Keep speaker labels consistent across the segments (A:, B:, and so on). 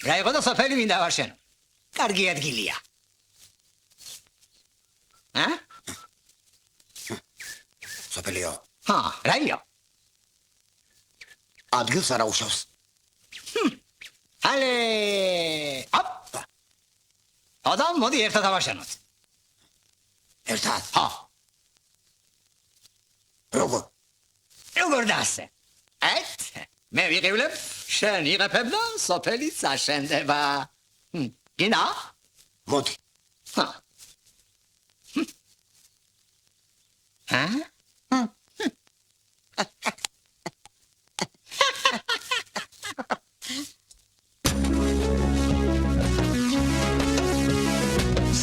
A: რაიღო და სოფელი მინდა ვარ შენ. კარგი ადგილია.
B: სოფელიო.
A: რაიო?
B: ადგილს არა უშავს.
A: ალე! ოპ! ადამ მოდი ერთად ავაშენოთ.
B: ერთად?
A: როგორ დასე? მე ვიყივლებ, შენ იღებ და სოფელი საშენდება. გინდა?
B: მოდი.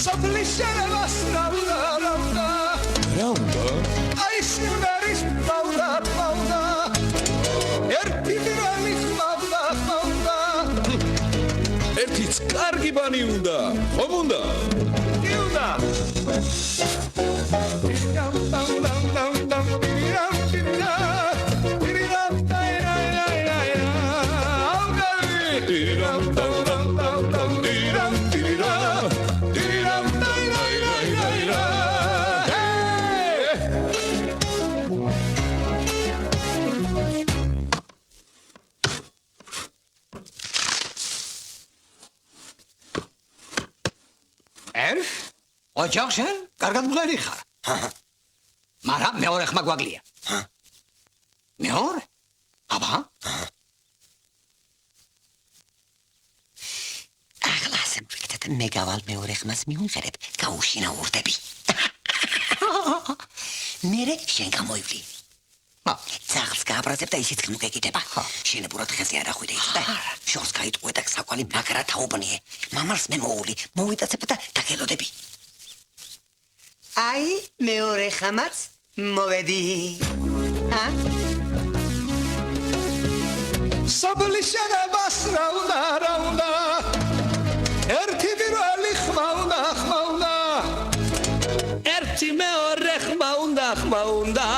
C: სოფელი შენებას რაუნდა აი სიმღერის პაუდა ერთი დროის პაუდა
D: ერთიც კარგი ბანი უნდა ხომ უნდა
A: ოჯახ შენ კარგად მღერი ხარ. მაგრამ მეორე ხმა გვაგლია. მეორე? აბა?
B: ახლა ვიქეთ მე გავალ მეორე ხმას მიუნხერებ, გაუშინაურდები. მერე შენ გამოივლი. ძაღლს გააბრაზებ და ისიც გმოგეკიდება. შენებურად ხეზე არ ახვიდე იცოდე? შორს გაიტყუე და საკვალი მაგრა თაუბნიე. მამალს მე მოული, მოვიტაცებ და დაგელოდები. აი, მეორე ხამაც მოვედი.
C: სოფელი შენებას რაუნდა ერთი პირველი ხმა უნდა ერთი მეორე ხმა უნდა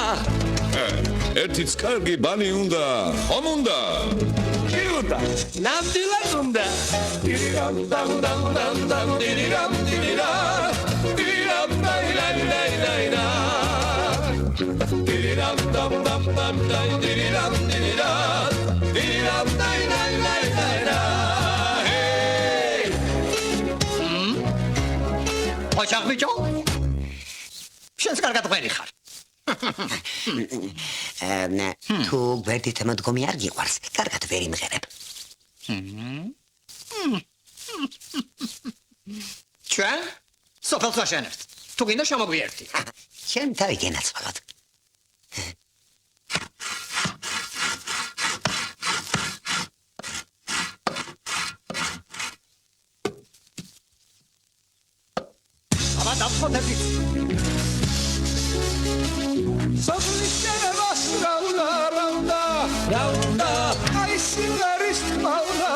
D: ერთიც კარგი ბანი უნდა ხომ უნდა
C: ნამდვილად უნდა
A: ოჯახ ბიჭო შენს კარგად მღერი ხარ.
B: თუ გვერდით მოდგომი არ გიყვარს, კარგად ვერ იმღერებ.
A: ჩვენ სოფელს ვაშენებთ. თუ გინდა შემოგვიერთი.
B: შენ თავი გენაცვალოთ.
A: აბა დავხოდები.
C: სოფელი შენებას რაუნდა აი სიმღერის პაუდა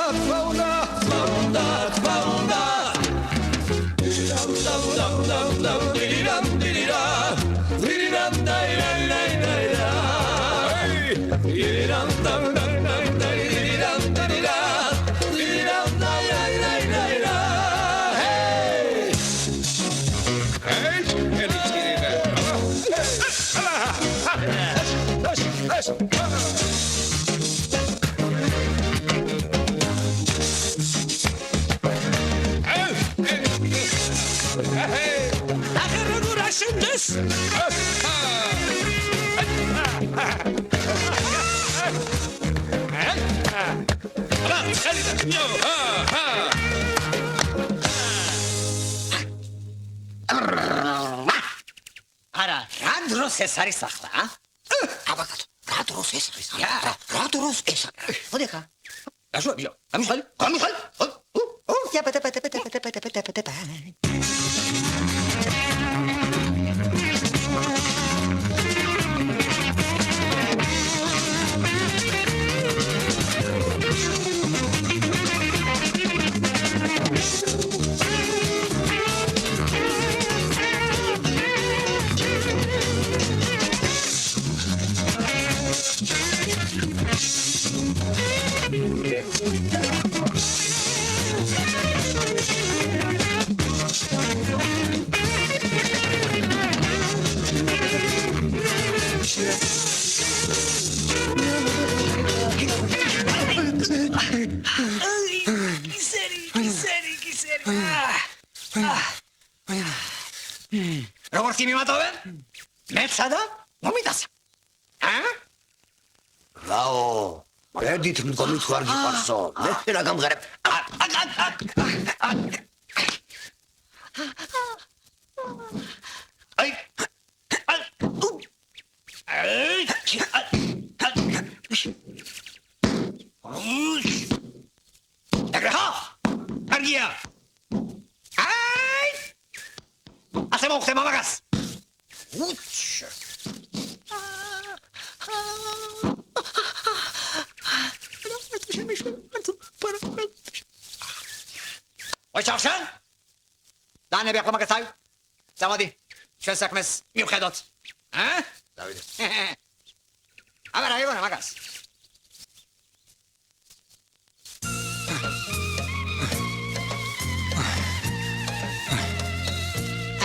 A: არა, რა დროს ეს არის ახლა,
B: აბაკატო, რა დროს ეს არის? რა დროს ეს არის? მოდი ხა.
A: გაშუებიო, გამიშხალი. როგორც იმატოვენ? მეცსა და მომიტასა.
B: რაო, მედით მდგომით ვარ გიყვარსო. მე რა გამღერებ?
A: აი. ეგრეა. კარგია. აი. ასე მოხდე მამაკაც. უჩ. ოჩახშან? დანები ახლა მაგასავი. წამოდი. ჩვენ საქმეს მივხედოთ. დავიდე. აბა რა იგონა მაგას?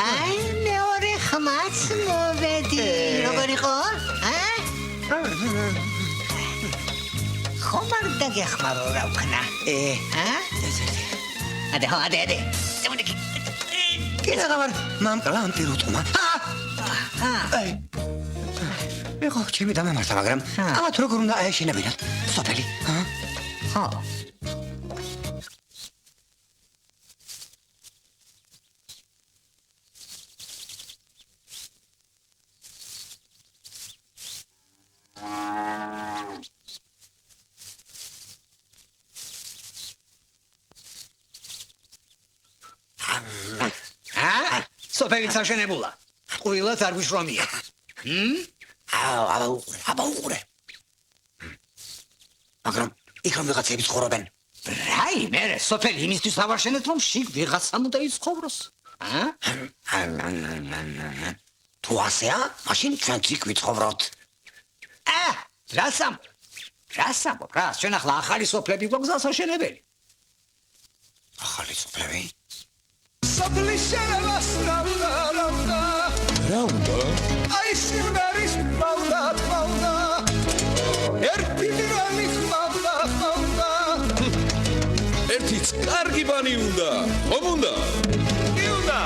B: აი მეორე ხმაც მოვედი. როგორ იყო? ხომ არ დაგეხმარო რა ვქნა? ადე. წამოდი. კიდე გამარ მამკლანტი რუტყმა. აი. ეხო ჩემი დამემართა, მაგრამ ამათ როგორ უნდა აეშინებინათ? სოფელი. ხო.
A: სოფელი საშენებულა. ყვილად არ ვიშრომია.
B: აბა უყურე. მაგრამ იქ რომ ვიღაცები ცხოვრობენ.
A: რაი, მე სოფელი იმისთვის ავაშენეთ, რომ შიგ ვიღაცამ უნდა იცხოვროს.
B: თუ ასეა, მაშინ ჩვენც იქ ვიცხოვროთ.
A: რას ამბობ? ჩვენ ახლა ახალი სოფლები გვაქვს აშენებელი.
B: ახალი სოფლები?
C: სოფლის შენებას რა უნდა?
D: რა უნდა?
C: აი სიმღერის თმავდა. ერთი პირველი თმავდა.
D: ერთიც კარგი ბანი უნდა. ხომ უნდა?
C: კი უნდა.